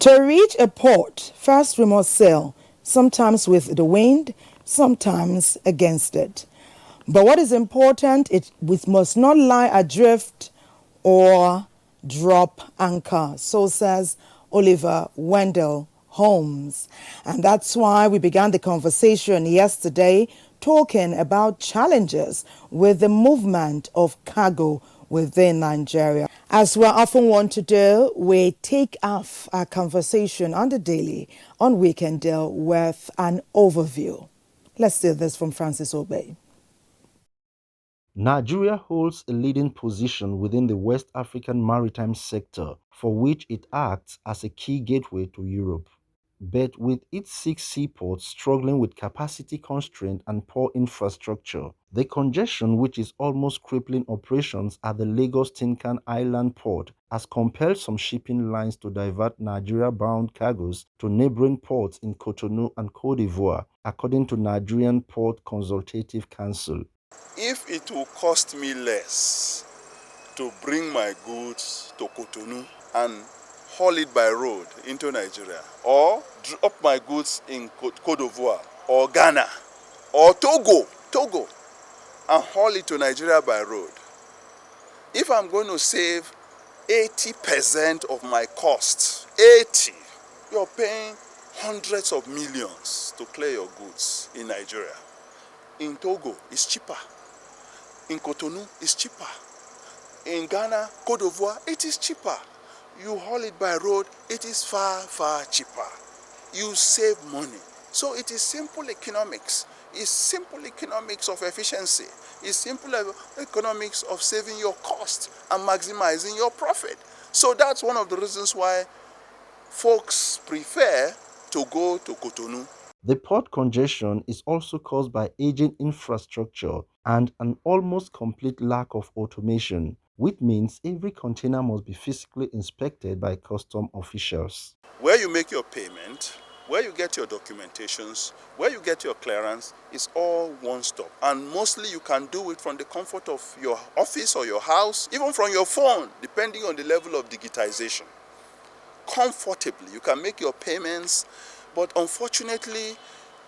To reach a port, first we must sail, sometimes with the wind, sometimes against it. But what is important, we must not lie adrift or drop anchor. So says Oliver Wendell Holmes. And that's why we began the conversation yesterday talking about challenges with the movement of cargo within Nigeria. As we often want to do, we take off our conversation on the daily, on Weekend Deal with an overview. Let's see this from Francis Obey. Nigeria holds a leading position within the West African maritime sector, for which it acts as a key gateway to Europe. But with its 6 seaports struggling with capacity constraint and poor infrastructure, the congestion which is almost crippling operations at the Lagos-Tinkan Island port has compelled some shipping lines to divert Nigeria-bound cargoes to neighboring ports in Cotonou and Côte d'Ivoire, according to Nigerian Port Consultative Council. If it will cost me less to bring my goods to Cotonou and haul it by road into Nigeria, or drop my goods in Côte d'Ivoire, or Ghana, or Togo, and haul it to Nigeria by road, if I'm going to save 80% of my costs, 80, you're paying hundreds of millions to clear your goods in Nigeria. In Togo, it's cheaper. In Cotonou, it's cheaper. In Ghana, Côte d'Ivoire, it is cheaper. You haul it by road, it is far, far cheaper. You save money. So it is simple economics. It's simple economics of efficiency. It's simple economics of saving your cost and maximizing your profit. So that's one of the reasons why folks prefer to go to Cotonou. The port congestion is also caused by aging infrastructure and an almost complete lack of automation, which means every container must be physically inspected by custom officials. Where you make your payment, where you get your documentations, where you get your clearance, is all one stop. And mostly you can do it from the comfort of your office or your house, even from your phone, depending on the level of digitization. Comfortably, you can make your payments, but unfortunately,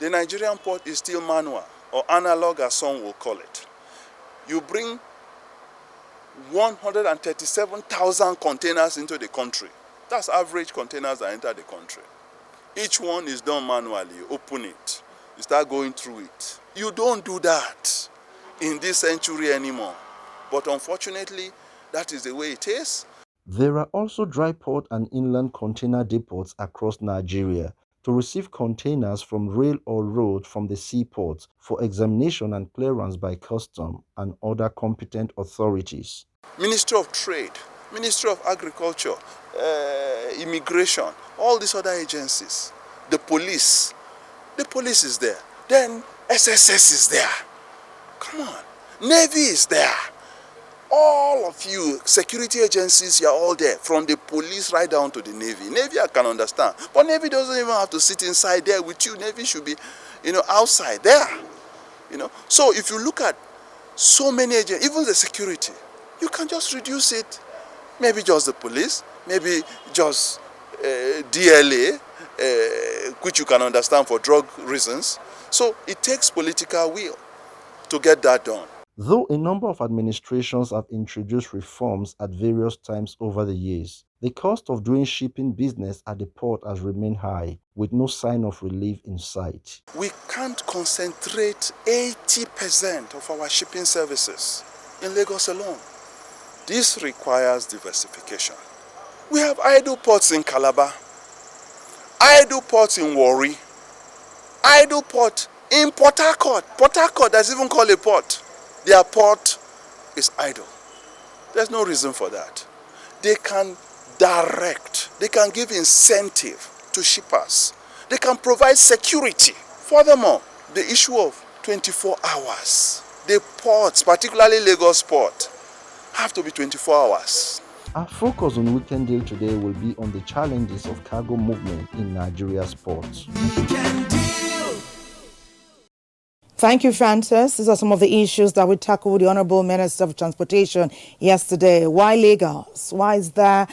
the Nigerian port is still manual, or analog as some will call it. You bring 137,000 containers into the country. That's average containers that enter the country. Each one is done manually. You open it, you start going through it. You don't do that in this century anymore. But unfortunately, that is the way it is. There are also dry port and inland container depots across Nigeria to receive containers from rail or road from the seaports for examination and clearance by custom and other competent authorities. Ministry of Trade, Ministry of Agriculture, Immigration, all these other agencies, the police is there. Then SSS is there. Come on, Navy is there. All of you, security agencies, you're all there, from the police right down to the Navy. Navy I can understand, but Navy doesn't even have to sit inside there with you. Navy should be, outside there. So if you look at so many agents, even the security, you can just reduce it. Maybe just the police, maybe just DLA, which you can understand for drug reasons. So it takes political will to get that done. Though a number of administrations have introduced reforms at various times over the years, the cost of doing shipping business at the port has remained high, with no sign of relief in sight. We can't concentrate 80% of our shipping services in Lagos alone. This requires diversification. We have idle ports in Calabar, idle ports in Warri, idle port in Port Harcourt. Port Harcourt, that's even called a port. Their port is idle. There's no reason for that. They can direct, they can give incentive to shippers. They can provide security. Furthermore, the issue of 24 hours. The ports, particularly Lagos port, have to be 24 hours. Our focus on Weekend Deal today will be on the challenges of cargo movement in Nigeria's ports. Thank you, Francis. These are some of the issues that we tackled with the Honorable Minister of Transportation yesterday. Why Lagos? Why is there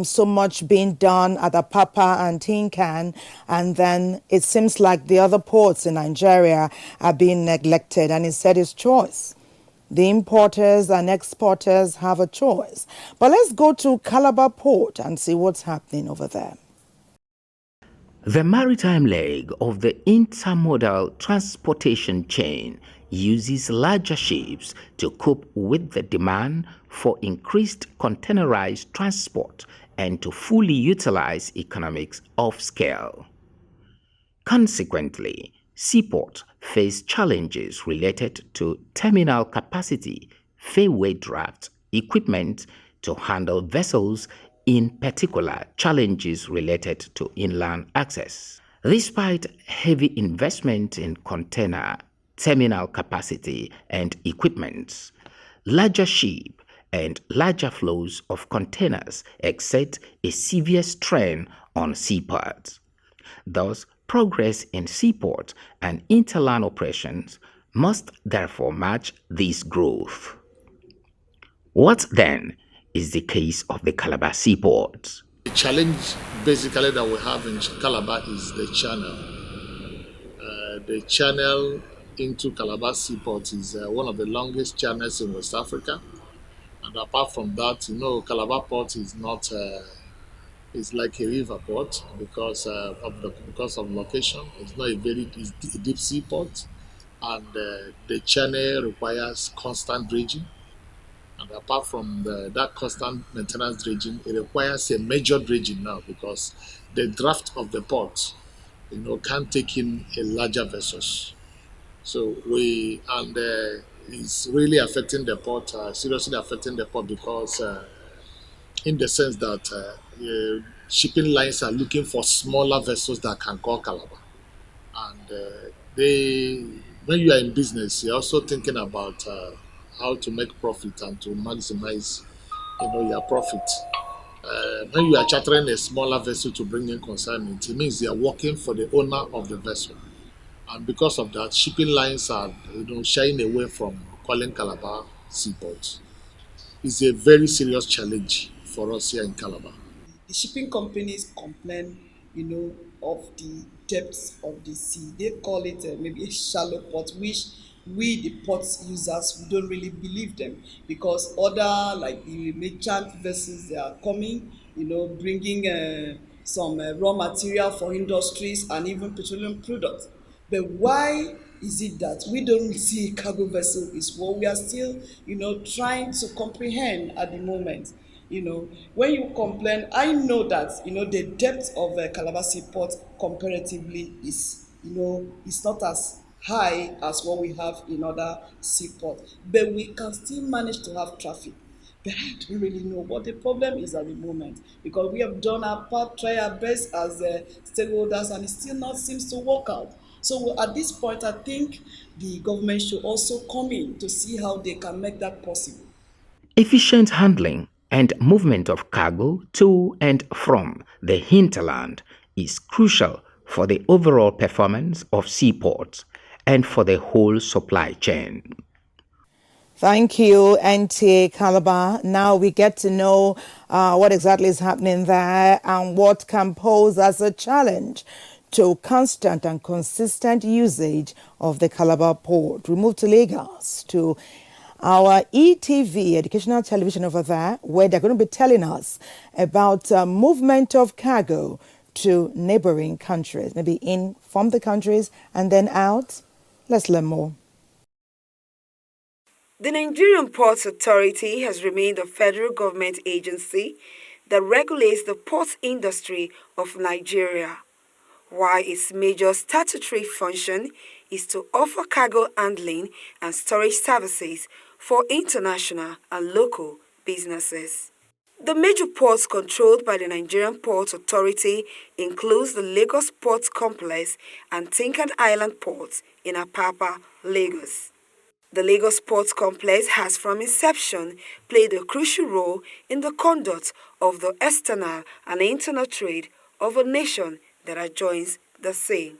so much being done at Apapa and Tinkan? And then it seems like the other ports in Nigeria are being neglected. And he said his choice. The importers and exporters have a choice. But let's go to Calabar Port and see what's happening over there. The maritime leg of the intermodal transportation chain uses larger ships to cope with the demand for increased containerized transport and to fully utilize economics of scale. Consequently, seaports face challenges related to terminal capacity, fairway draft, equipment to handle vessels, in particular challenges related to inland access. Despite heavy investment in container terminal capacity and equipment, larger ship and larger flows of containers exert a severe strain on seaports. Thus, progress in seaport and interland operations must therefore match this growth. What then is the case of the Calabar seaport? The challenge basically that we have in Calabar is the channel. The channel into Calabar seaport is one of the longest channels in West Africa. And apart from that, Calabar port is not, it's like a river port because of location. It's not it's a deep sea port. And the channel requires constant dredging. And apart from that constant maintenance dredging, it requires a major dredging now because the draft of the port, can't take in a larger vessels. So it's really affecting the port, seriously affecting the port because in the sense that shipping lines are looking for smaller vessels that can call Calabar. And when you are in business, you're also thinking about how to make profit and to maximize, your profit. When you are chartering a smaller vessel to bring in consignment, it means you are working for the owner of the vessel, and because of that, shipping lines are, shying away from calling Calabar seaport. It's a very serious challenge for us here in Calabar. The shipping companies complain, of the depths of the sea. They call it maybe a shallow port, which we, the port users, we don't really believe them because other, like the merchant vessels, they are coming, bringing some raw material for industries and even petroleum products. But why is it that we don't see a cargo vessel is what we are still, trying to comprehend at the moment. When you complain, I know that, the depth of Calabar Port comparatively is, it's not as high as what we have in other seaports, but we can still manage to have traffic. But I don't really know what the problem is at the moment because we have done our part, try our best as stakeholders, and it still not seems to work out. So at this point, I think the government should also come in to see how they can make that possible. Efficient handling and movement of cargo to and from the hinterland is crucial for the overall performance of seaports and for the whole supply chain. Thank you, NTA Calabar. Now we get to know what exactly is happening there and what can pose as a challenge to constant and consistent usage of the Calabar port. We move to Lagos, to our ETV, educational television over there, where they're going to be telling us about movement of cargo to neighboring countries, maybe in from the countries and then out. Let's learn more. The Nigerian Ports Authority has remained a federal government agency that regulates the port industry of Nigeria, while its major statutory function is to offer cargo handling and storage services for international and local businesses. The major ports controlled by the Nigerian Port Authority includes the Lagos Port Complex and Tinkan Island Port in Apapa, Lagos. The Lagos Port Complex has from inception played a crucial role in the conduct of the external and internal trade of a nation that adjoins the sea.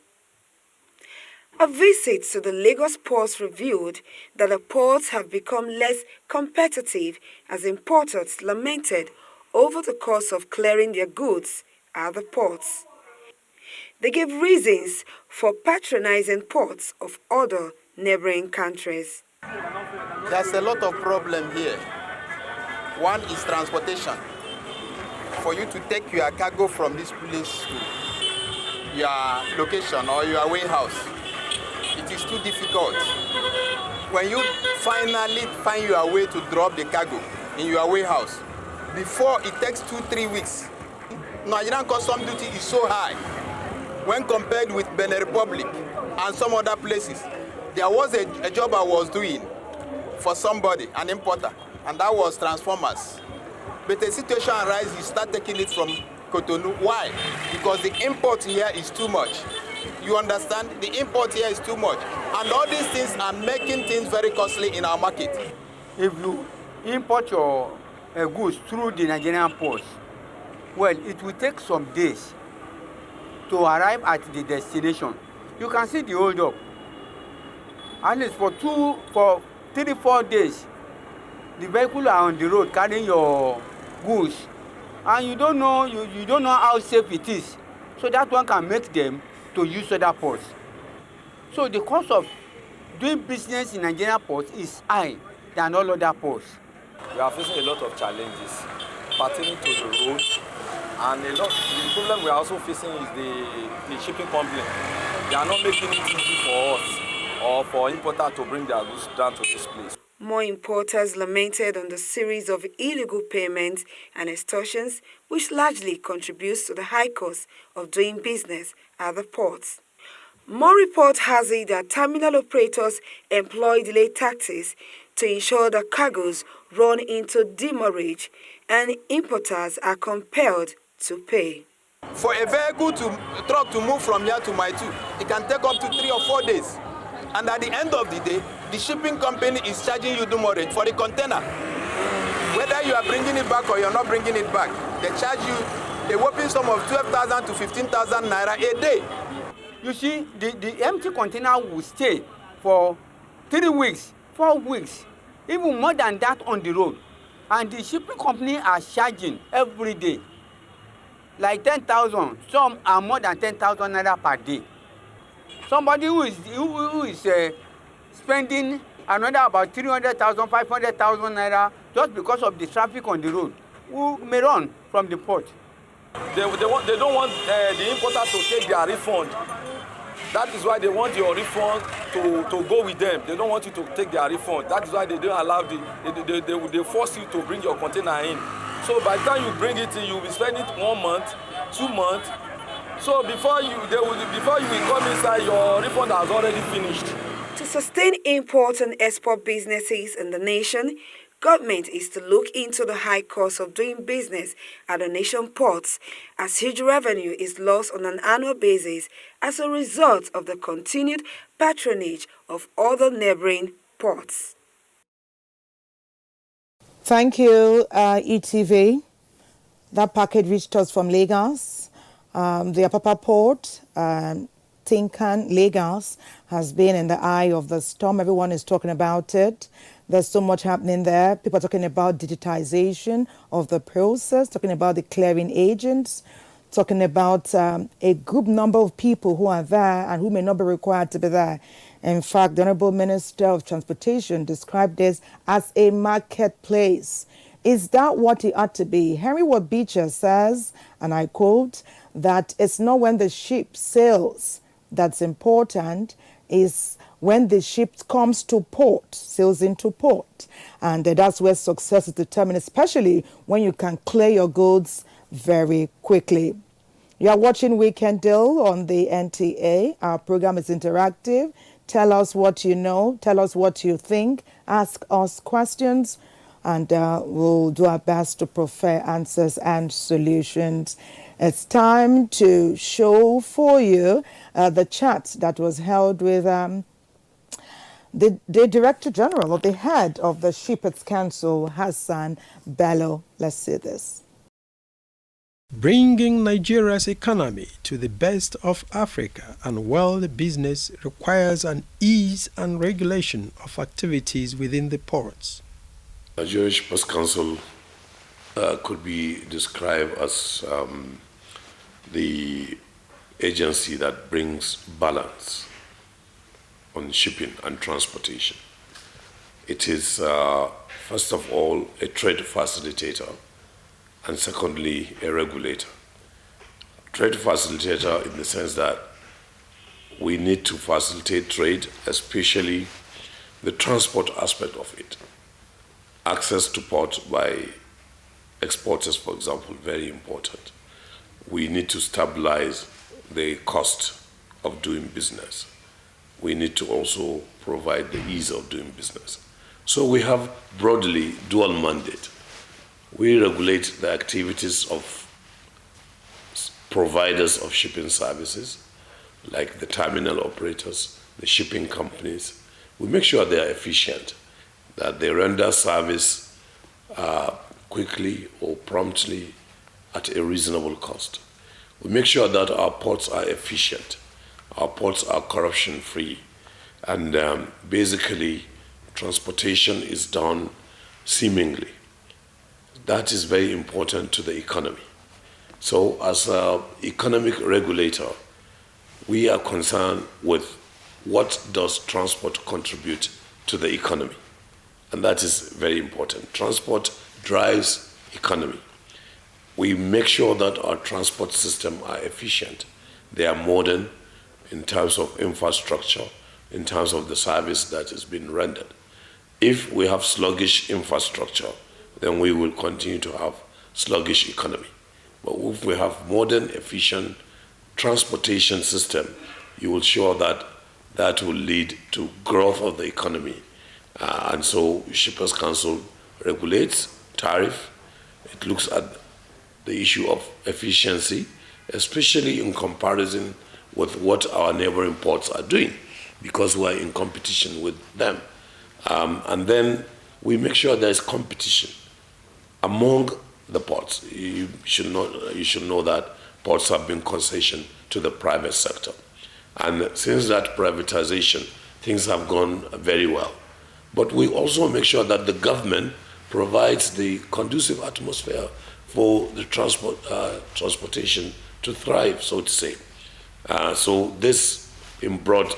A visit to the Lagos ports revealed that the ports have become less competitive as importers lamented over the cost of clearing their goods at the ports. They gave reasons for patronizing ports of other neighboring countries. There's a lot of problem here. One is transportation. For you to take your cargo from this place to your location or your warehouse, it is too difficult. When you finally find your way to drop the cargo in your warehouse, before it takes 2-3 weeks, Nigerian custom duty is so high when compared with Benin Republic and some other places. There was a job I was doing for somebody, an importer, and that was transformers. But the situation arises, you start taking it from Cotonou. Why? Because the import here is too much. You understand? The import here is too much. And all these things are making things very costly in our market. If you import your goods through the Nigerian ports, well, it will take some days to arrive at the destination. You can see the hold up. At least for 3-4 days, the vehicle are on the road carrying your goods, and you don't know how safe it is. So that one can make them to use other ports. So the cost of doing business in Nigerian ports is high than all other ports. We are facing a lot of challenges pertaining to the road, and the problem we are also facing is the shipping company. They are not making it easy for us or for importers to bring their goods down to this place. More importers lamented on the series of illegal payments and extortions, which largely contributes to the high cost of doing business at the ports. More report has it that terminal operators employ delayed tactics to ensure that cargoes run into demurrage and importers are compelled to pay. For a truck to move from here to Maitu, it can take up to 3 or 4 days. And at the end of the day, the shipping company is charging you demurrage for the container. Whether you are bringing it back or you're not bringing it back, they charge you a whopping sum of 12,000 to 15,000 naira a day. You see, the empty container will stay for 3 weeks, 4 weeks, even more than that on the road. And the shipping company are charging every day, like 10,000. Some are more than 10,000 naira per day. Somebody who is spending another about 300,000, 500,000 naira just because of the traffic on the road, who may run from the port. They don't want the importer to take their refund. That is why they want your refund to go with them. They don't want you to take their refund. That is why they don't allow they force you to bring your container in. So by the time you bring it in, you'll be spending 1 month, 2 months. So before you will come inside, your refund has already finished. To sustain import and export businesses in the nation, government is to look into the high cost of doing business at the nation ports, as huge revenue is lost on an annual basis as a result of the continued patronage of other neighboring ports. Thank you, ETV. That package reached us from Lagos. The Apapa Port, Tinkan, Lagos, has been in the eye of the storm. Everyone is talking about it. There's so much happening there. People are talking about digitization of the process, talking about the clearing agents, talking about a good number of people who are there and who may not be required to be there. In fact, the Honorable Minister of Transportation described this as a marketplace. Is that what it ought to be? Henry Wabicha says, and I quote, that it's not when the ship sails that's important, is when the ship comes to port, sails into port. And that's where success is determined, especially when you can clear your goods very quickly. You are watching Weekend Deal on the NTA. Our program is interactive. Tell us what you know. Tell us what you think. Ask us questions. And we'll do our best to provide answers and solutions. It's time to show for you the chat that was held with the Director General, or the head of the Shipper's Council, Hassan Bello. Let's see this. Bringing Nigeria's economy to the best of Africa and world business requires an ease and regulation of activities within the ports. Nigerian Shippers Council could be described as the agency that brings balance on shipping and transportation. It is, first of all, a trade facilitator, and secondly, a regulator. Trade facilitator in the sense that we need to facilitate trade, especially the transport aspect of it. Access to port by exporters, for example, very important. We need to stabilize the cost of doing business. We need to also provide the ease of doing business. So we have broadly dual mandate. We regulate the activities of providers of shipping services, like the terminal operators, the shipping companies. We make sure they are efficient, that they render service quickly or promptly at a reasonable cost. We make sure that our ports are efficient, our ports are corruption-free, and basically transportation is done seemingly. That is very important to the economy. So as an economic regulator, we are concerned with what does transport contribute to the economy. And that is very important. Transport drives economy. We make sure that our transport system are efficient. They are modern in terms of infrastructure, in terms of the service that is being rendered. If we have sluggish infrastructure, then we will continue to have sluggish economy. But if we have modern, efficient transportation system, you will show that that will lead to growth of the economy. And so Shippers Council regulates tariff. It looks at the issue of efficiency, especially in comparison with what our neighboring ports are doing, because we're in competition with them. And then we make sure there's competition among the ports. You should know that ports have been concession to the private sector. And since that privatization, things have gone very well. But we also make sure that the government provides the conducive atmosphere for the transportation to thrive, so to say. So this, in broad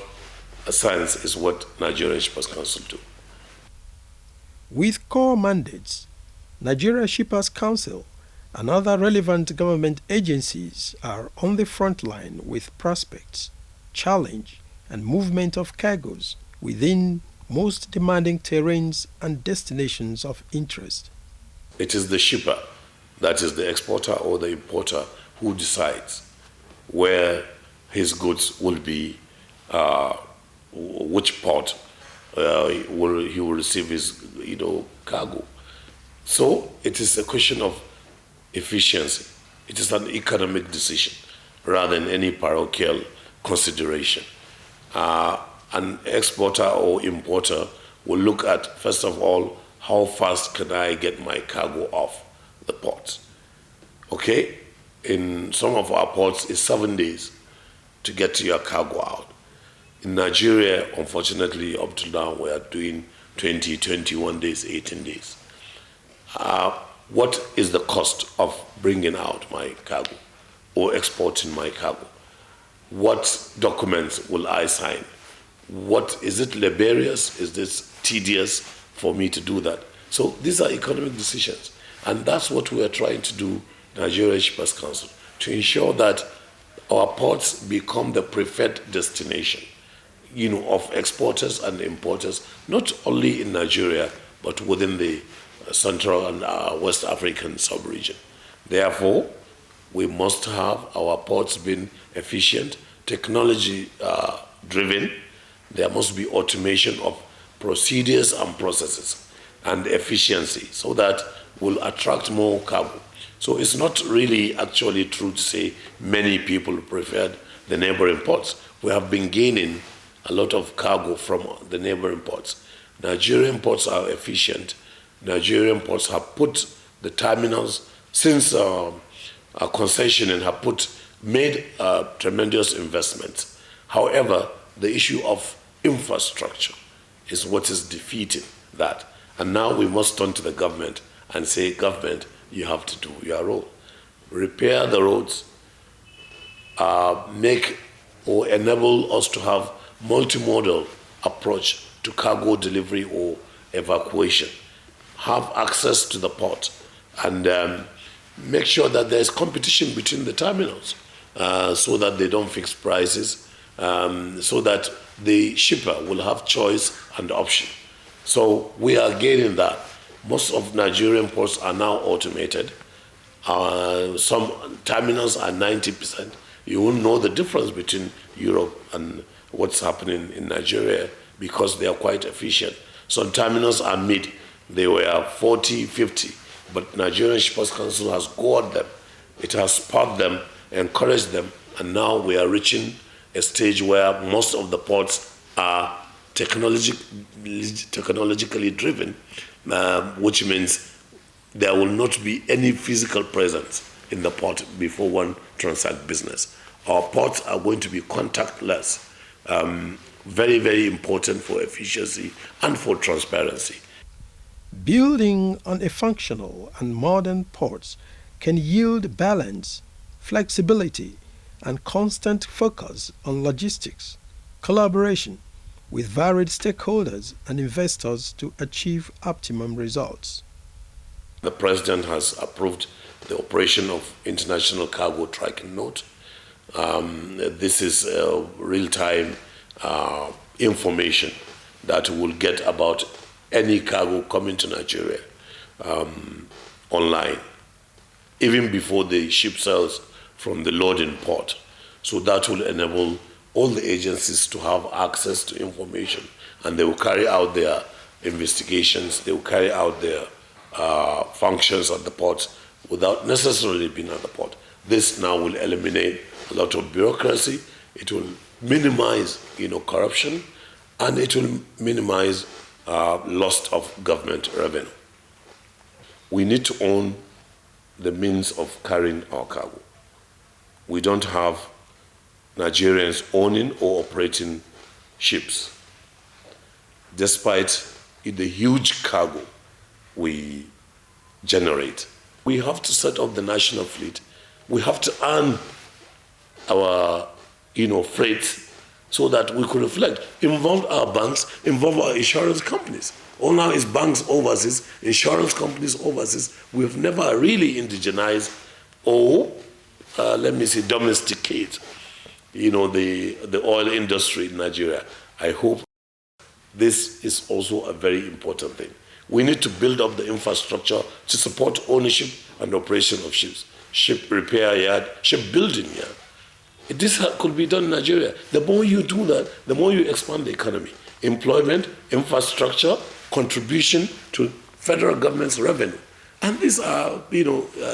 sense, is what Nigerian Shippers Council do. With core mandates, Nigeria Shippers Council and other relevant government agencies are on the front line with prospects, challenge, and movement of cargoes within most demanding terrains and destinations of interest. It is the shipper, that is the exporter or the importer, who decides where his goods will be, which port he will receive his cargo. So it is a question of efficiency. It is an economic decision rather than any parochial consideration. An exporter or importer will look at, first of all, how fast can I get my cargo off the port? Okay, in some of our ports, it's 7 days to get your cargo out. In Nigeria, unfortunately, up to now, we are doing 20, 21 days, 18 days. What is the cost of bringing out my cargo or exporting my cargo? What documents will I sign? What is it laborious? Is this tedious for me to do that? So these are economic decisions. And that's what we are trying to do, Nigerian Shippers Council, to ensure that our ports become the preferred destination. of exporters and importers, not only in Nigeria, but within the Central and West African sub-region. Therefore, we must have our ports being efficient, technology-driven. There must be automation of procedures and processes and efficiency so that we'll attract more cargo. So it's not really actually true to say many people preferred the neighboring ports. We have been gaining a lot of cargo from the neighboring ports. Nigerian ports are efficient. Nigerian ports have put the terminals, since concessioning, have made tremendous investments. However, the issue of infrastructure is what is defeating that. And now we must turn to the government and say, government, you have to do your role. Repair the roads, make or enable us to have multimodal approach to cargo delivery or evacuation, have access to the port, and make sure that there is competition between the terminals so that they don't fix prices, so that the shipper will have choice and option. So we are gaining that. Most of Nigerian ports are now automated. Some terminals are 90%. You won't know the difference between Europe and what's happening in Nigeria because they are quite efficient. Some terminals are mid. They were 40, 50. But Nigerian Shippers Council has gored them. It has sparked them, encouraged them, and now we are reaching a stage where most of the ports are technologically driven, which means there will not be any physical presence in the port before one transacts business. Our ports are going to be contactless, very, very important for efficiency and for transparency. Building on a functional and modern ports can yield balance, flexibility, and constant focus on logistics, collaboration with varied stakeholders and investors to achieve optimum results. The President has approved the operation of International Cargo Tracking Node. This is real-time information that we'll get about any cargo coming to Nigeria online, even before the ship sails from the loading port. So that will enable all the agencies to have access to information, and they will carry out their investigations, they will carry out their functions at the port without necessarily being at the port. This now will eliminate a lot of bureaucracy. It will minimize, corruption, and it will minimize loss of government revenue. We need to own the means of carrying our cargo. We don't have Nigerians owning or operating ships, despite the huge cargo we generate. We have to set up the national fleet. We have to earn our, freight so that we could reflect, involve our banks, involve our insurance companies. All now is banks overseas, insurance companies overseas. We've never really indigenized or, domesticate, the oil industry in Nigeria. I hope this is also a very important thing. We need to build up the infrastructure to support ownership and operation of ships, ship repair yard, ship building yard. This could be done in Nigeria. The more you do that, the more you expand the economy. Employment, infrastructure, contribution to federal government's revenue. And these are,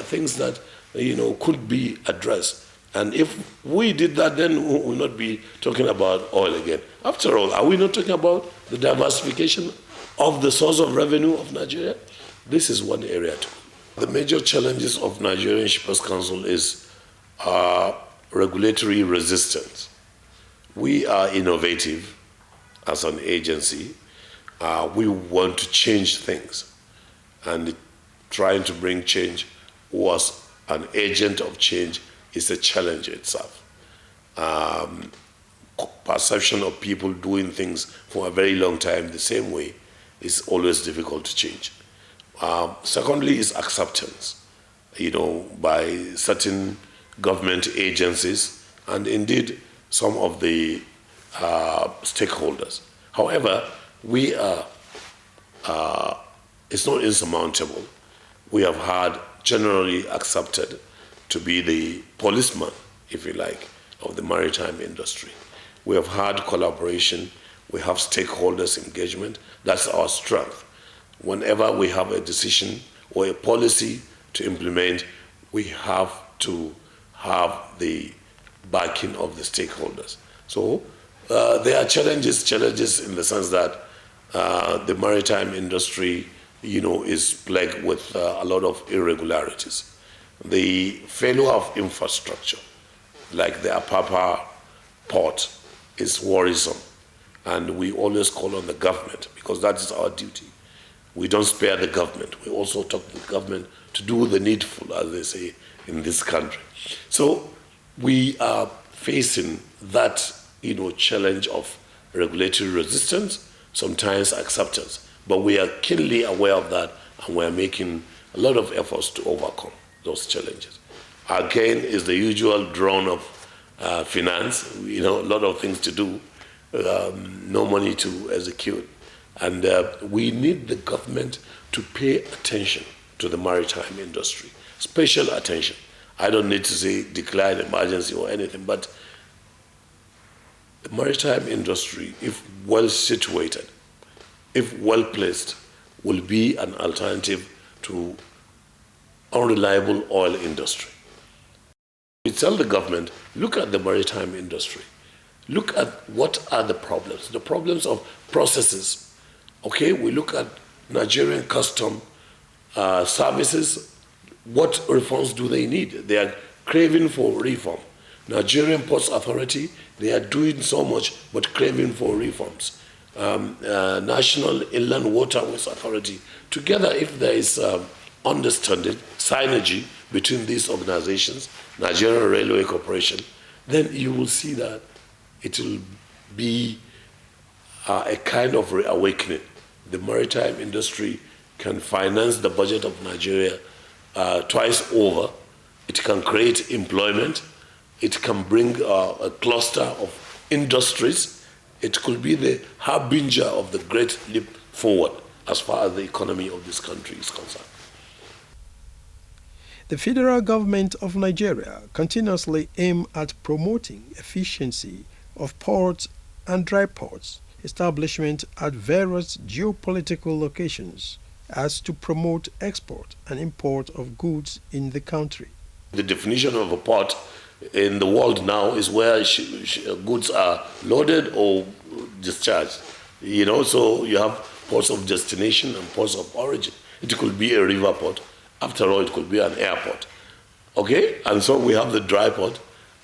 things that, could be addressed. And if we did that, then we will not be talking about oil again. After all, are we not talking about the diversification of the source of revenue of Nigeria? This is one area too. The major challenges of Nigerian Shippers Council is regulatory resistance. We are innovative as an agency. We want to change things, and trying to bring change was an agent of change is a challenge itself. Perception of people doing things for a very long time the same way is always difficult to change. Secondly is acceptance, by certain government agencies and indeed some of the stakeholders. However, we are, it's not insurmountable. We have had generally accepted to be the policeman, if you like, of the maritime industry. We have had collaboration, we have stakeholders engagement. That's our strength. Whenever we have a decision or a policy to implement, we have to have the backing of the stakeholders. So there are challenges in the sense that the maritime industry, is plagued with a lot of irregularities. The failure of infrastructure, like the Apapa port, is worrisome. And we always call on the government because that is our duty. We don't spare the government. We also talk to the government to do the needful, as they say in this country. So we are facing that, challenge of regulatory resistance, sometimes acceptance. But we are keenly aware of that, and we are making a lot of efforts to overcome those challenges. Again, is the usual drone of finance. A lot of things to do, no money to execute. And we need the government to pay attention to the maritime industry, special attention. I don't need to say declare an emergency or anything, but the maritime industry, if well situated, if well placed, will be an alternative to unreliable oil industry. We tell the government, look at the maritime industry. Look at what are the problems of processes. Okay, we look at Nigerian custom services. What reforms do they need? They are craving for reform. Nigerian Ports Authority, they are doing so much, but craving for reforms. National Inland Waterways Authority, together, if there is understanding, synergy between these organizations, Nigerian Railway Corporation, then you will see that it will be a kind of reawakening. The maritime industry can finance the budget of Nigeria twice over. It can create employment. It can bring a cluster of industries. It could be the harbinger of the great leap forward as far as the economy of this country is concerned. The federal government of Nigeria continuously aims at promoting efficiency of ports and dry ports establishment at various geopolitical locations as to promote export and import of goods in the country. The definition of a port in the world now is where goods are loaded or discharged. So you have ports of destination and ports of origin. It could be a river port. After all, it could be an airport. Okay? And so we have the dry port,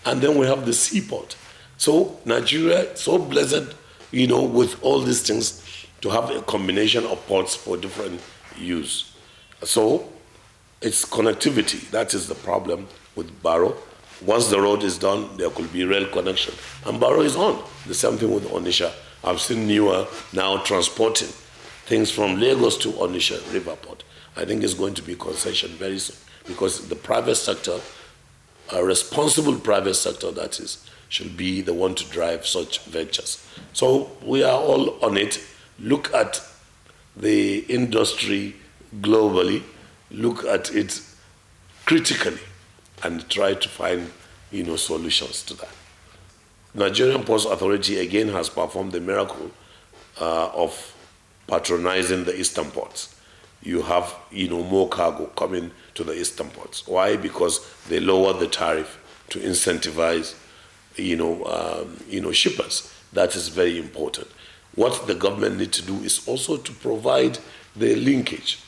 and then we have the seaport. So Nigeria, so blessed, with all these things, to have a combination of ports for different use. So it's connectivity. That is the problem with Barrow. Once the road is done, there could be rail connection. And Barrow is on. The same thing with Onitsha. I've seen newer now transporting things from Lagos to Onitsha River Port. I think it's going to be concession very soon because the private sector, a responsible private sector that is, should be the one to drive such ventures. So we are all on it. Look at the industry globally, look at it critically, and try to find, solutions to that. Nigerian Ports Authority again has performed the miracle of patronizing the eastern ports. You have, more cargo coming to the eastern ports. Why? Because they lowered the tariff to incentivize, shippers. That is very important. What the government needs to do is also to provide the linkage,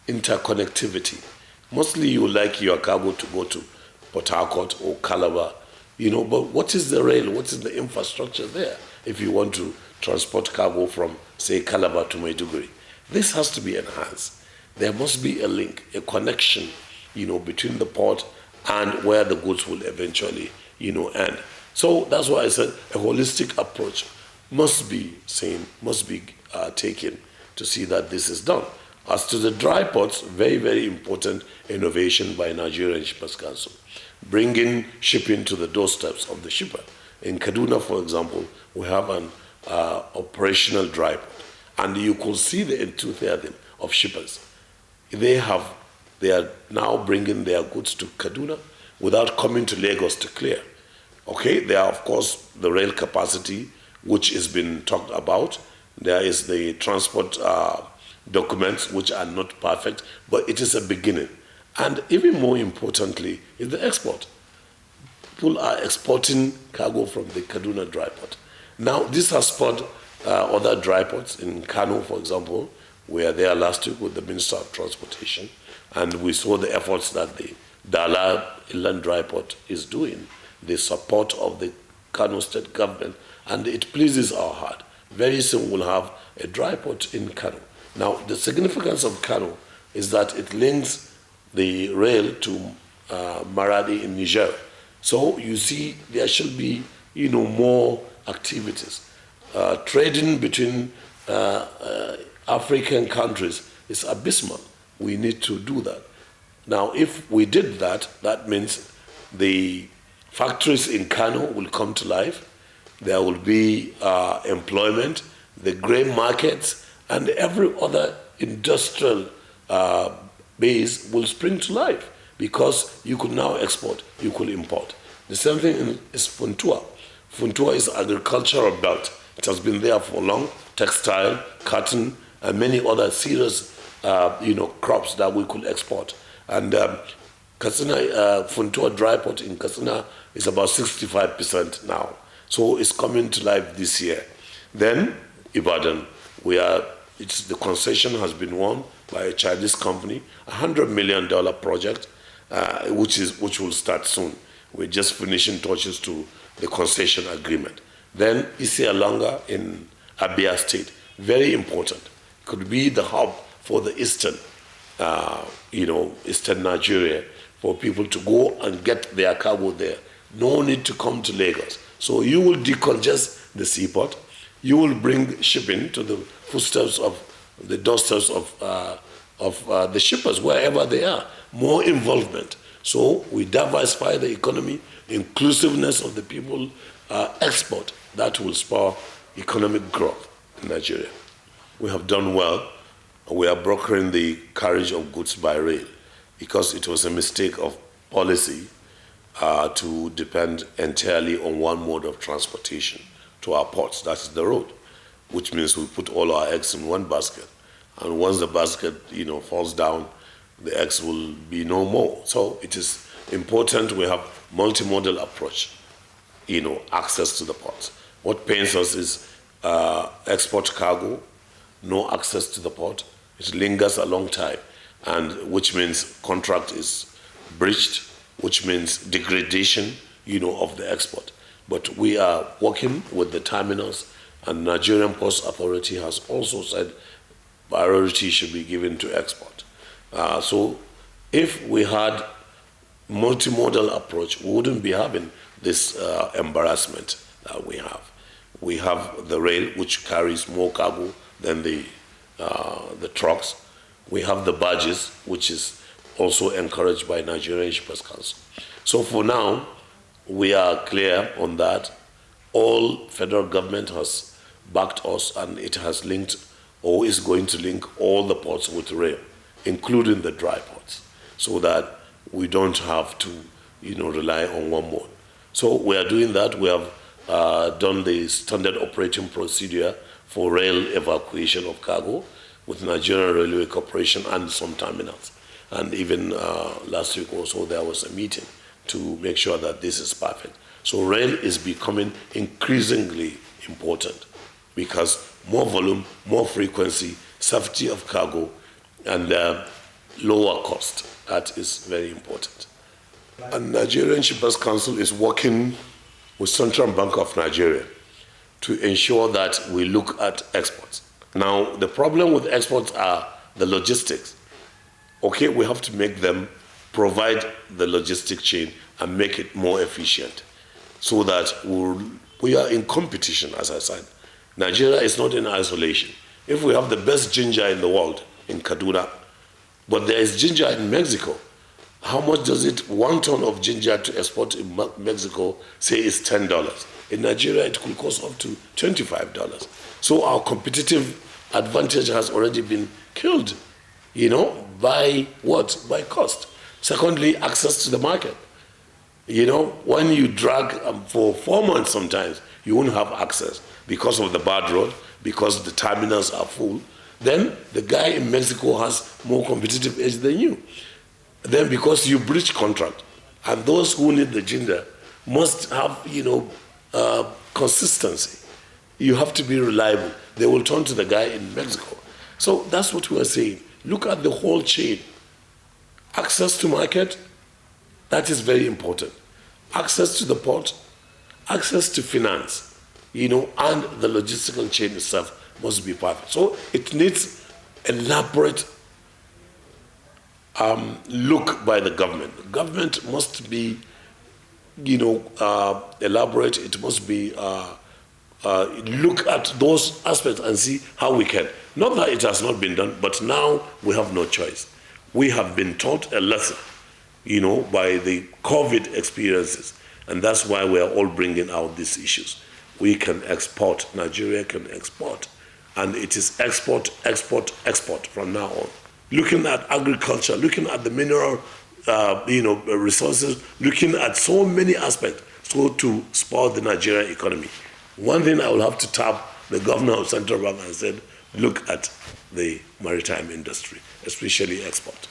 interconnectivity. Mostly you like your cargo to go to Port Harcourt or Calabar, but what is the rail? What is the infrastructure there if you want to transport cargo from, say, Calabar to Maiduguri? This has to be enhanced. There must be a link, a connection, between the port and where the goods will eventually, end. So that's why I said a holistic approach must be taken to see that this is done. As to the dry ports, very, very important innovation by Nigerian Shippers Council, bringing shipping to the doorsteps of the shipper. In Kaduna, for example, we have an operational dry port, and you could see the enthusiasm of shippers. They are now bringing their goods to Kaduna without coming to Lagos to clear. Okay, there are, of course, the rail capacity, which has been talked about. There is the transport documents, which are not perfect, but it is a beginning. And even more importantly is the export. People are exporting cargo from the Kaduna dry port. Now, this has spurred other dry ports. In Kano, for example, we were there last week with the Minister of Transportation, and we saw the efforts that the Dala Inland Dry Port is doing, the support of the Kano state government, and it pleases our heart. Very soon we'll have a dry port in Kano. Now, the significance of Kano is that it links the rail to Maradi in Niger. So you see, there should be, more activities. Trading between African countries is abysmal. We need to do that. Now, if we did that, that means the factories in Kano will come to life. There will be employment, the grain markets, and every other industrial base will spring to life because you could now export, you could import. The same thing is Funtua. Funtua is agricultural belt. It has been there for long, textile, cotton, and many other serious crops that we could export. And Katsina, Funtua dry port in Katsina is about 65% now. So it's coming to life this year. Then Ibadan, the concession has been won by a Chinese company, $100 million project, which will start soon. We're just finishing touches to the concession agreement. Then Isialanga in Abia State, very important. Could be the hub for the eastern Nigeria, for people to go and get their cargo there. No need to come to Lagos. So you will decongest the seaport. You will bring shipping to the footsteps of the doorsteps of the shippers, wherever they are. More involvement. So we diversify the economy, inclusiveness of the people, export. That will spur economic growth in Nigeria. We have done well. We are brokering the carriage of goods by rail because it was a mistake of policy to depend entirely on one mode of transportation to our ports, that is the road, which means we put all our eggs in one basket. And once the basket, falls down, the eggs will be no more. So it is important we have multimodal approach, access to the ports. What pains us is export cargo, no access to the port. It lingers a long time, and which means contract is breached, which means degradation, of the export. But we are working with the terminals, and Nigerian Post Authority has also said priority should be given to export. So if we had multimodal approach, we wouldn't be having this embarrassment that we have. We have the rail, which carries more cargo than the trucks. We have the barges, which is also encouraged by Nigerian Shippers Council. So for now, we are clear on that. All federal government has backed us, and it has linked or is going to link all the ports with rail, including the dry ports, so that we don't have to, rely on one mode. So we are doing that. We have done the standard operating procedure for rail evacuation of cargo with Nigerian Railway Corporation and some terminals. And even last week also there was a meeting to make sure that this is perfect. So rail is becoming increasingly important because more volume, more frequency, safety of cargo, and lower cost. That is very important. And Nigerian Shippers Council is working with Central Bank of Nigeria to ensure that we look at exports. Now, the problem with exports are the logistics. Okay, we have to make them provide the logistic chain and make it more efficient so that we are in competition, as I said. Nigeria is not in isolation. If we have the best ginger in the world in Kaduna, but there is ginger in Mexico, How much does it, 1 ton of ginger to export in Mexico, say is $10. In Nigeria, it could cost up to $25. So our competitive advantage has already been killed, by what? By cost. Secondly, access to the market. When you drag for 4 months sometimes, you won't have access because of the bad road, because the terminals are full. Then the guy in Mexico has more competitive edge than you. Then because you breach contract, and those who need the ginger must have, consistency. You have to be reliable. They will turn to the guy in Mexico. So that's what we are saying. Look at the whole chain. Access to market, that is very important. Access to the port, access to finance, and the logistical chain itself must be perfect. So it needs elaborate look by the government. The government must be, elaborate. It must be look at those aspects and see how we can. Not that it has not been done, but now we have no choice. We have been taught a lesson, by the COVID experiences, and that's why we are all bringing out these issues. We can export. Nigeria can export, and it is export, export, export from now on. Looking at agriculture, looking at the mineral, resources, looking at so many aspects, so to spur the Nigerian economy. One thing I will have to tap the governor of Central Bank and said, look at the maritime industry, especially export.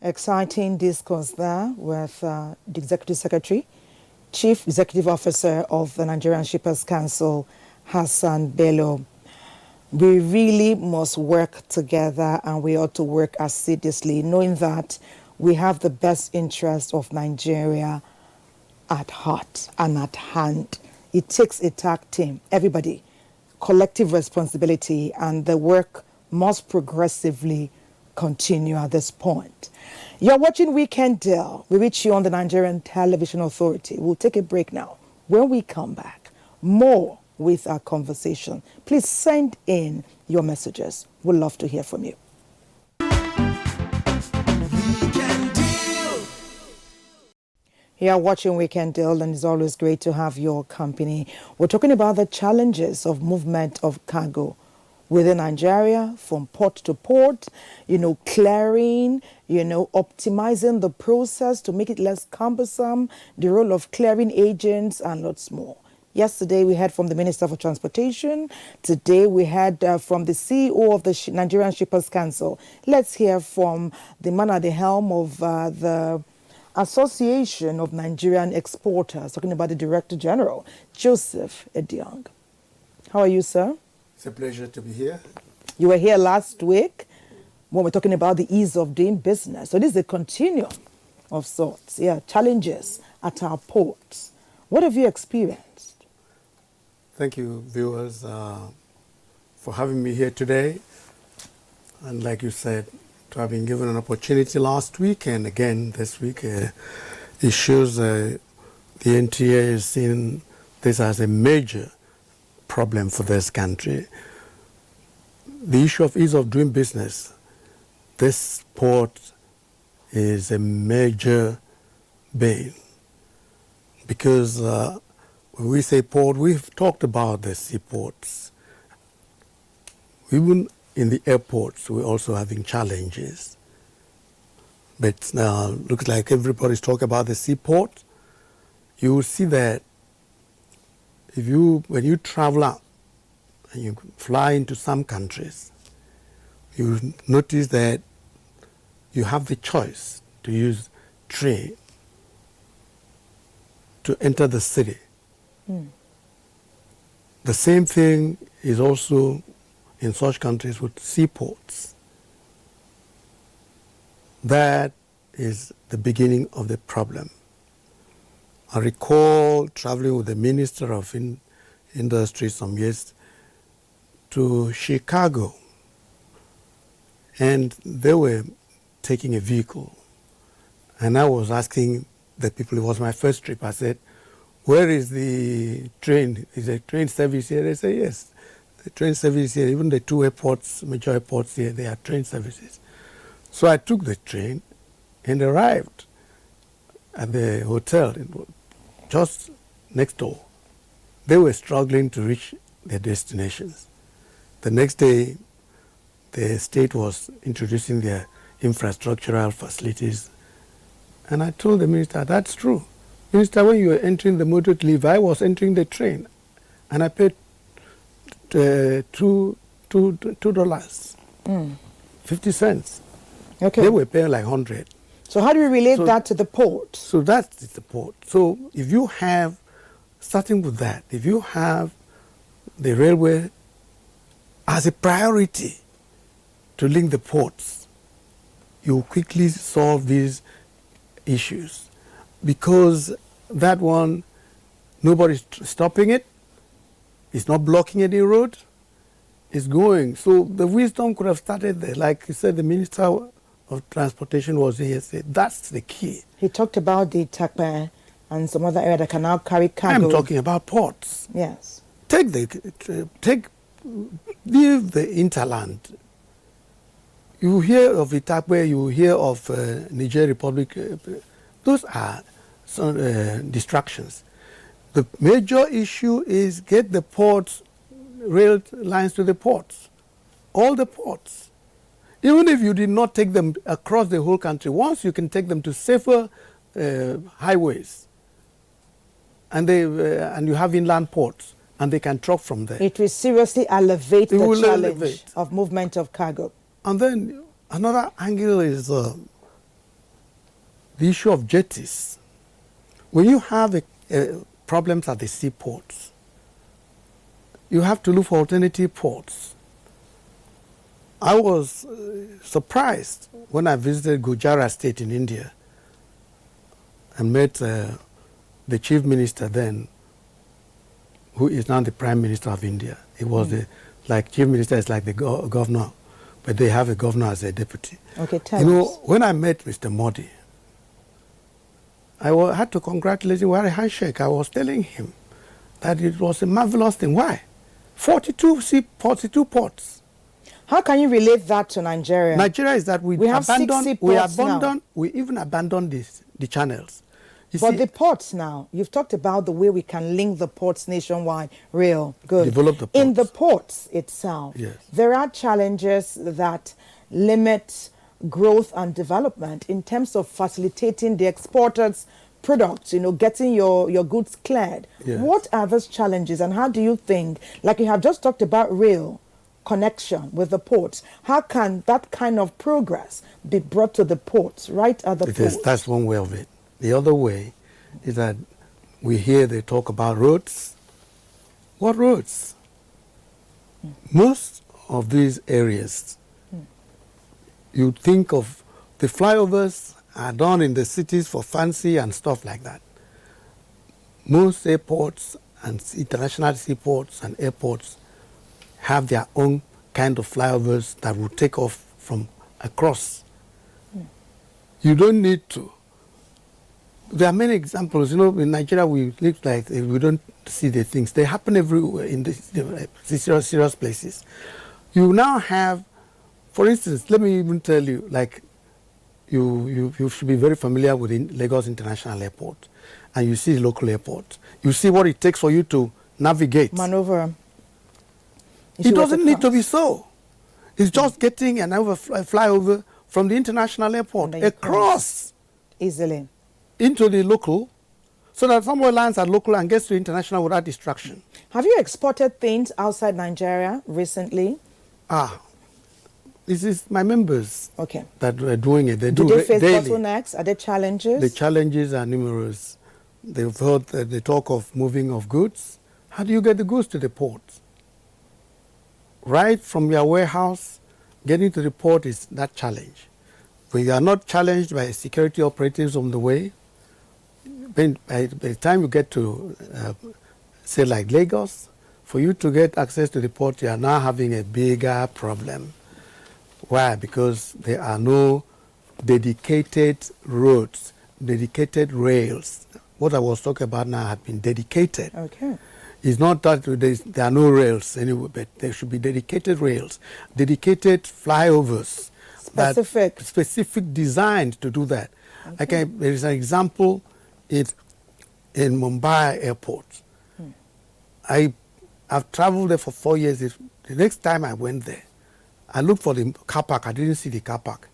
Exciting discourse there with the Executive Secretary, Chief Executive Officer of the Nigerian Shippers Council, Hassan Bello. We really must work together, and we ought to work assiduously, knowing that we have the best interest of Nigeria at heart and at hand. It takes a tag team, everybody, collective responsibility, and the work must progressively continue at this point. You're watching Weekend Deal. We reach you on the Nigerian Television Authority. We'll take a break now. When we come back, more with our conversation. Please send in your messages. We'd love to hear from you. You are watching Weekend Deal, and it's always great to have your company. We're talking about the challenges of movement of cargo within Nigeria, from port to port, clearing, optimizing the process to make it less cumbersome, the role of clearing agents, and lots more. Yesterday, we heard from the Minister for Transportation. Today, we heard from the CEO of the Nigerian Shippers Council. Let's hear from the man at the helm of the Association of Nigerian Exporters, talking about the Director General, Joseph Ediang. How are you, sir? It's a pleasure to be here. You were here last week when we're talking about the ease of doing business. So this is a continuum of sorts, challenges at our ports. What have you experienced? Thank you, viewers, for having me here today. And like you said, to have been given an opportunity last week and again this week, it shows the NTA is seeing this as a major problem for this country. The issue of ease of doing business, this port is a major bane, because when we say port, we've talked about the seaports. Even in the airports, we're also having challenges. But now looks like everybody's talking about the seaport. You will see that when you travel out and you fly into some countries, you notice that you have the choice to use train to enter the city. The same thing is also in such countries with seaports. That is the beginning of the problem. I recall traveling with the Minister of Industry some years to Chicago, and they were taking a vehicle, and I was asking the people, it was my first trip, I said, where is the train? Is there train service here? They say, yes, the train service here. Even the two airports, major airports here, they are train services. So I took the train and arrived at the hotel just next door. They were struggling to reach their destinations. The next day, the state was introducing their infrastructural facilities. And I told the minister, that's true. Minister, when you were entering the moderate leave, I was entering the train. And I paid $2, 50 cents. Okay. They were paying like 100. So how do we relate that to the port? So that's the port. So if you have, starting with that, if you have the railway as a priority to link the ports, you quickly solve these issues. Because that one, nobody's stopping it, it's not blocking any road, it's going. So the wisdom could have started there. Like you said, the Minister of Transportation was here, said that's the key. He talked about the Takpe and some other area that can now carry cargo. I'm talking about ports. Yes. Leave the interland. You hear of Itakwe, you hear of Niger Republic. Those are some distractions. The major issue is get the ports, rail lines to the ports, all the ports. Even if you did not take them across the whole country, once you can take them to safer highways, and you have inland ports, and they can truck from there. It will seriously elevate the challenge of movement of cargo. And then another angle is the issue of jetties. When you have problems at the seaports, you have to look for alternative ports. I was surprised when I visited Gujarat state in India and met the chief minister then, who is now the Prime Minister of India. He was like chief minister is like the governor, but they have a governor as a deputy. Okay, tell us. When I met Mr. Modi, I had to congratulate him. We had a handshake. I was telling him that it was a marvelous thing. Why? 42 ports. How can you relate that to Nigeria? Nigeria is that we have 6 seaports now. We even abandoned the channels. But the ports now, you've talked about the way we can link the ports nationwide. Real good. Develop the ports. In the ports itself, yes, there are challenges that limit growth and development in terms of facilitating the exporters' products, getting your goods cleared. Yes. What are those challenges, and how do you think, like you have just talked about rail connection with the ports, how can that kind of progress be brought to the ports, right at the ports? That's one way of it. The other way is that we hear they talk about roads. What roads? Most of these areas, you think of the flyovers are done in the cities for fancy and stuff like that. Most airports and international seaports and airports have their own kind of flyovers that will take off from across. You don't need to. There are many examples. In Nigeria, we live like we don't see the things. They happen everywhere in the serious places. You now have, for instance, let me even tell you, like you should be very familiar with Lagos International Airport, and you see the local airport. You see what it takes for you to navigate. Maneuver. It doesn't need to be so. It's just getting another flyover from the international airport across easily into the local, so that someone lands at local and gets to international without distraction. Have you exported things outside Nigeria recently? This is my members that are doing it. Do they face bottlenecks? Are there challenges? The challenges are numerous. They've heard the talk of moving of goods. How do you get the goods to the port? Right from your warehouse, getting to the port is that challenge. We are not challenged by security operatives on the way. By the time you get to, say, like Lagos, for you to get access to the port, you are now having a bigger problem. Why? Because there are no dedicated roads, dedicated rails what I was talking about now have been dedicated. Okay. It's not that there are no rails anyway, but there should be dedicated rails, dedicated flyovers. Specific designed to do that. Okay. There is an example in Mumbai airport. I've traveled there for 4 years. The next time I went there, I looked for the car park. I didn't see the car park.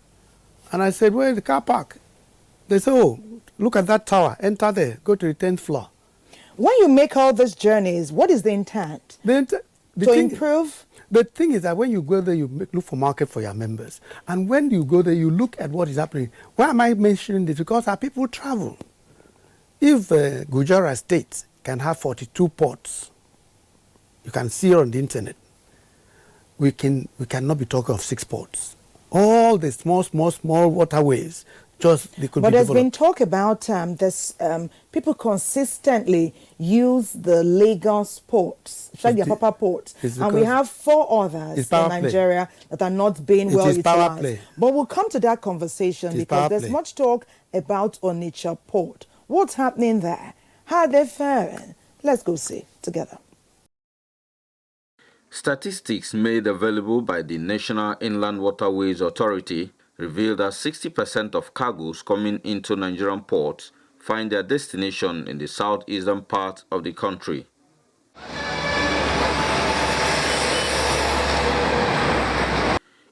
And I said, where is the car park? They said, oh, look at that tower. Enter there. Go to the 10th floor. When you make all these journeys, what is the intent? To improve? The thing is that when you go there, you look for market for your members. And when you go there, you look at what is happening. Why am I mentioning this? Because our people travel. If Gujarat State can have 42 ports, you can see it on the internet, we cannot be talking of 6 ports. All the small waterways, they could be developed. But there's been talk about people consistently use the Lagos ports, the Apapa ports, and we have 4 others in Nigeria that are not being well utilized. But we'll come to that conversation because there's much talk about Onitsha port. What's happening there? How are they faring? Let's go see together. Statistics made available by the National Inland Waterways Authority reveal that 60% of cargoes coming into Nigerian ports find their destination in the southeastern part of the country.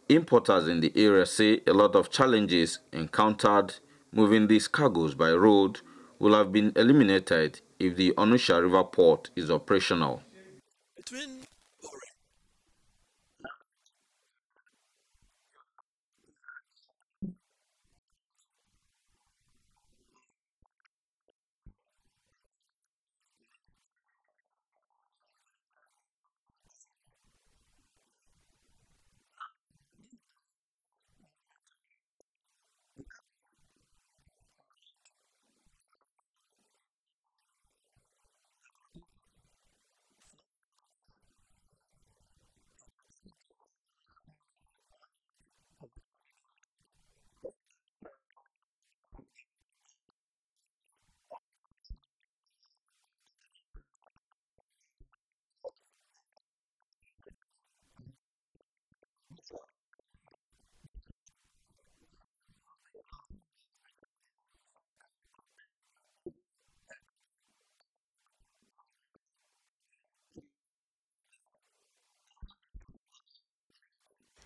Importers in the area say a lot of challenges encountered moving these cargoes by road will have been eliminated if the Onitsha River port is operational.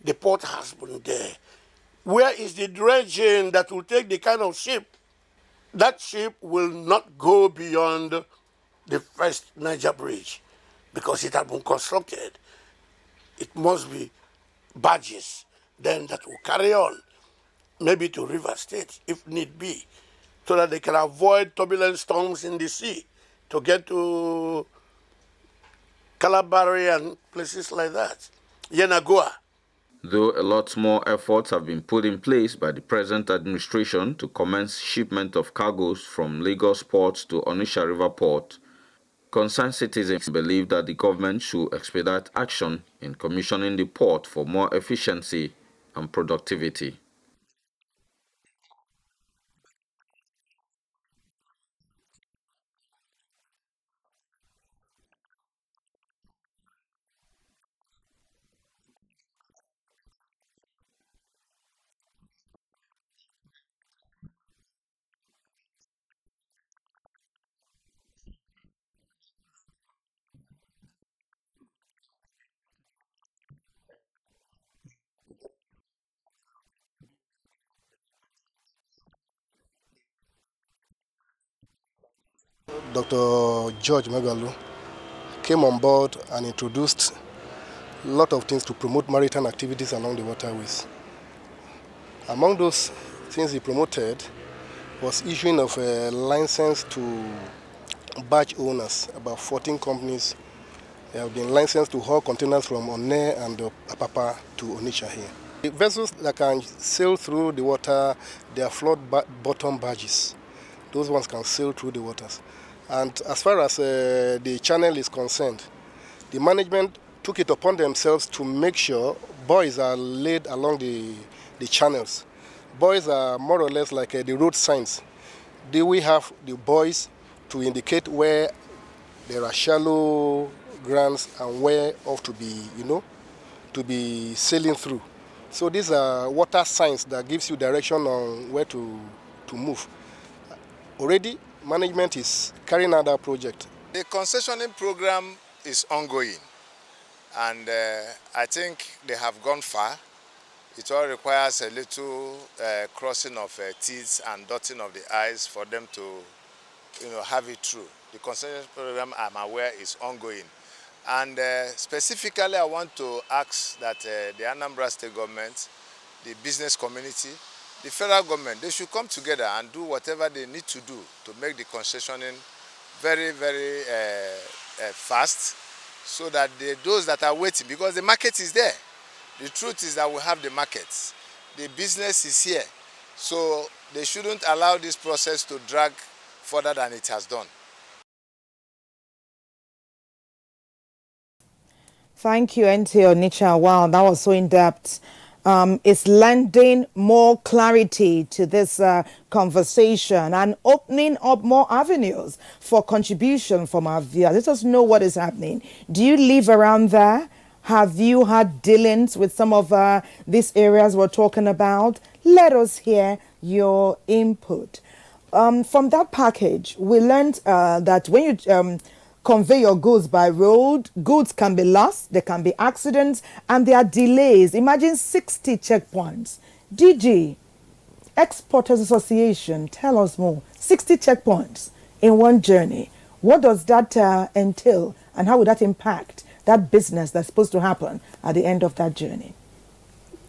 The port has been there. Where is the dredging that will take the kind of ship? That ship will not go beyond the first Niger Bridge because it has been constructed. It must be barges then that will carry on, maybe to River State if need be, so that they can avoid turbulent storms in the sea to get to Calabar and places like that, Yenagoa. Though a lot more efforts have been put in place by the present administration to commence shipment of cargoes from Lagos port to Onitsha River port, concerned citizens believe that the government should expedite action in commissioning the port for more efficiency and productivity. Dr. George Magalu came on board and introduced a lot of things to promote maritime activities along the waterways. Among those things he promoted was issuing of a license to barge owners. About 14 companies have been licensed to haul containers from Onne and Apapa to Onitsha here. The vessels that can sail through the water, they are float bottom barges. Those ones can sail through the waters. And as far as the channel is concerned, the management took it upon themselves to make sure buoys are laid along the channels. Buoys are more or less like the road signs. We have the buoys to indicate where there are shallow grounds and where ought to be, to be sailing through. So these are water signs that gives you direction on where to move. Already, management is carrying out that project. The concessioning program is ongoing, and I think they have gone far. It all requires a little crossing of T's and dotting of the I's for them to, have it through. The concession program, I'm aware, is ongoing. And specifically, I want to ask that the Anambra State government, the business community, the federal government, they should come together and do whatever they need to do to make the concessioning very, very fast, so that those that are waiting, because the market is there. The truth is that we have the markets. The business is here. So they shouldn't allow this process to drag further than it has done. Thank you, NTA Onitsha. Wow, that was so in-depth. It's lending more clarity to this conversation and opening up more avenues for contribution from our viewers. Let us know what is happening. Do you live around there? Have you had dealings with some of these areas we're talking about? Let us hear your input. From that package, we learned that when you convey your goods by road, goods can be lost, there can be accidents, and there are delays. Imagine 60 checkpoints. DG, Exporters Association, tell us more. 60 checkpoints in one journey. What does that entail, and how would that impact that business that's supposed to happen at the end of that journey?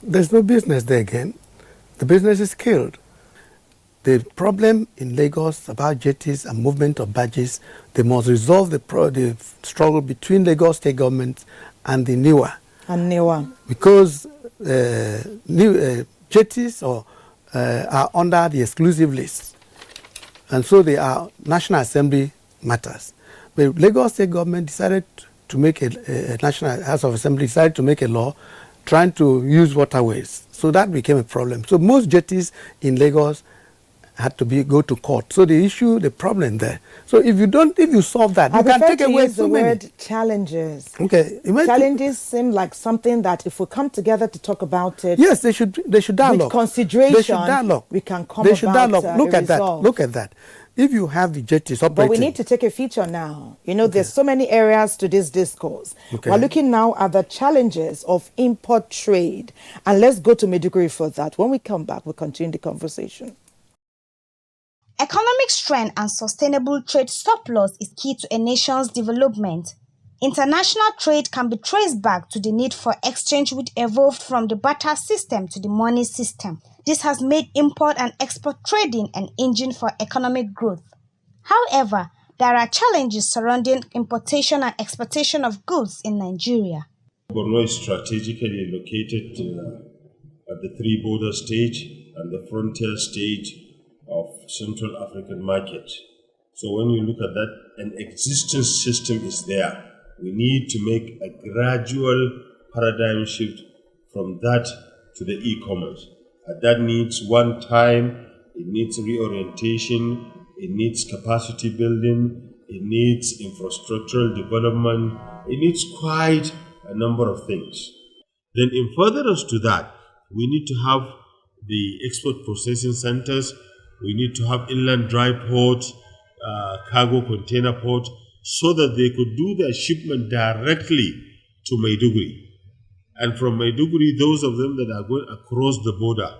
There's no business there again. The business is killed. The problem in Lagos about jetties and movement of barges, they must resolve the struggle between Lagos state government and the NIWA. And NIWA. Because jetties are under the exclusive list. And so they are National Assembly matters. The Lagos state government decided to make a National House of Assembly decided to make a law trying to use waterways. So that became a problem. So most jetties in Lagos had to go to court. So the problem there. So if you solve that, you can take away so many. Word challenges. Okay. Challenges seem like something that if we come together to talk about it. Yes, they should dialogue. With consideration, they should dialogue. We can come they should about dialogue. Look at that. Look at that. If you have the jetties operating. But we need to take a feature now. There's so many areas to this discourse. Okay. We're looking now at the challenges of import trade. And let's go to Maiduguri for that. When we come back, we'll continue the conversation. Economic strength and sustainable trade surplus is key to a nation's development. International trade can be traced back to the need for exchange, which evolved from the barter system to the money system. This has made import and export trading an engine for economic growth. However, there are challenges surrounding importation and exportation of goods in Nigeria. Borno is strategically located at the three border stage and the frontier stage of Central African market. So when you look at that, an existing system is there. We need to make a gradual paradigm shift from that to the e-commerce. And that needs one time, it needs reorientation, it needs capacity building, it needs infrastructural development, it needs quite a number of things. Then in furtherance to that, we need to have the export processing centers. We need to have inland dry port, cargo container port, so that they could do their shipment directly to Maiduguri. And from Maiduguri, those of them that are going across the border,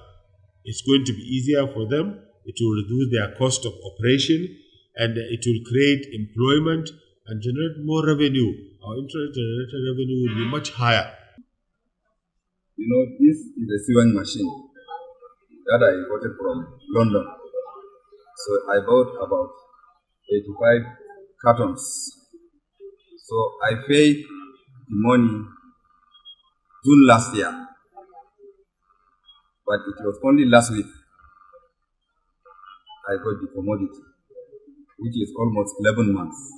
it's going to be easier for them. It will reduce their cost of operation, and it will create employment and generate more revenue. Our internet-generated revenue will be much higher. This is a sewing machine that I imported from London. So I bought about 85 cartons. So I paid the money June last year, but it was only last week I got the commodity, which is almost 11 months.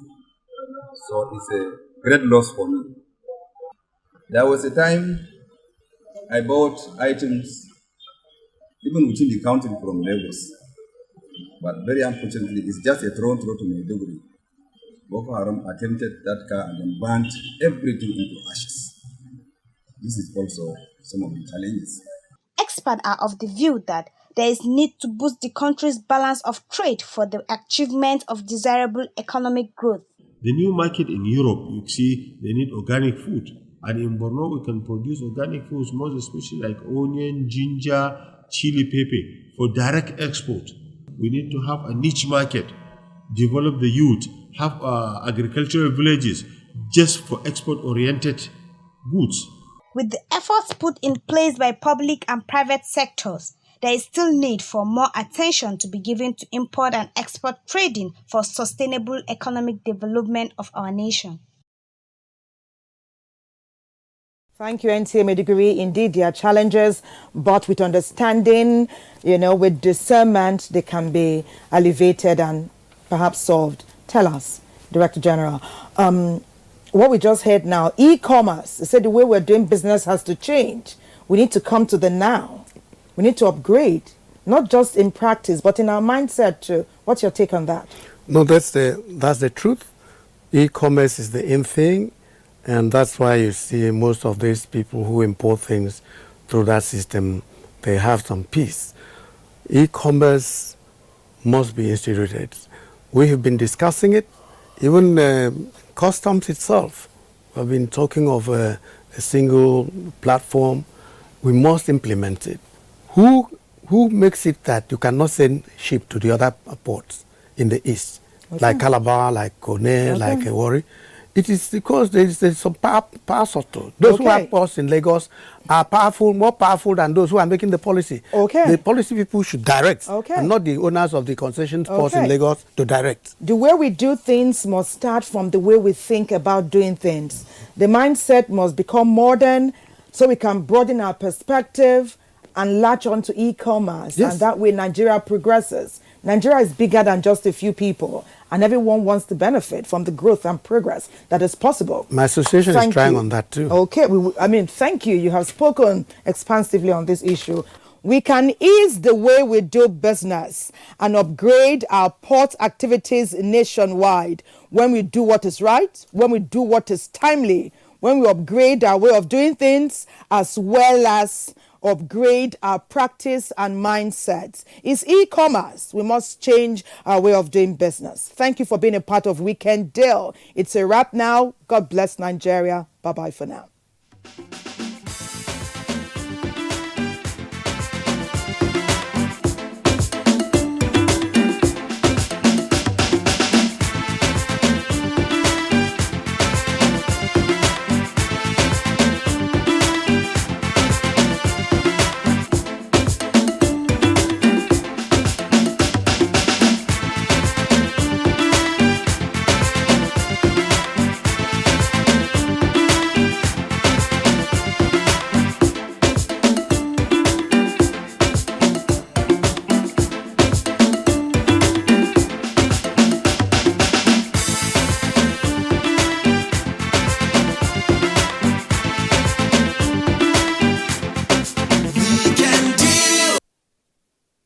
So it's a great loss for me. There was a time I bought items even within the country from Lagos, But very unfortunately, it's just a thrown throw to Maiduguri. Boko Haram attempted that car and then burnt everything into ashes. This is also some of the challenges. Experts are of the view that there is need to boost the country's balance of trade for the achievement of desirable economic growth. The new market in Europe, you see, they need organic food. And in Borno, we can produce organic foods, most especially like onion, ginger, chili pepper, for direct export. We need to have a niche market, develop the youth, have agricultural villages just for export-oriented goods. With the efforts put in place by public and private sectors, there is still need for more attention to be given to import and export trading for sustainable economic development of our nation. Thank you, NTA Maiduguri. Indeed, there are challenges, but with understanding, with discernment, they can be alleviated and perhaps solved. Tell us, Director General, what we just heard now, e-commerce, they said the way we're doing business has to change. We need to come to the now. We need to upgrade, not just in practice, but in our mindset too. What's your take on that? No, that's the truth. E-commerce is the in thing, and that's why you see most of these people who import things through that system, they have some peace. E-commerce must be instituted. We have been discussing it. Even customs itself, we've been talking of a single platform. We must implement it. Who makes it that you cannot send ship to the other ports in the east, like Calabar, like Kone, like Warri? It is because there is some power structure. Those who have ports in Lagos are powerful, more powerful than those who are making the policy. The policy people should direct, and not the owners of the concession ports in Lagos to direct. The way we do things must start from the way we think about doing things. The mindset must become modern so we can broaden our perspective and latch onto e-commerce. And that way Nigeria progresses. Nigeria is bigger than just a few people, and everyone wants to benefit from the growth and progress that is possible. My association is trying on that too. Thank you. You have spoken expansively on this issue. We can ease the way we do business and upgrade our port activities nationwide when we do what is right, when we do what is timely, when we upgrade our way of doing things, as well as upgrade our practice and mindsets. It's e-commerce. We must change our way of doing business. Thank you for being a part of Weekend Deal. It's a wrap now. God bless Nigeria. Bye-bye for now.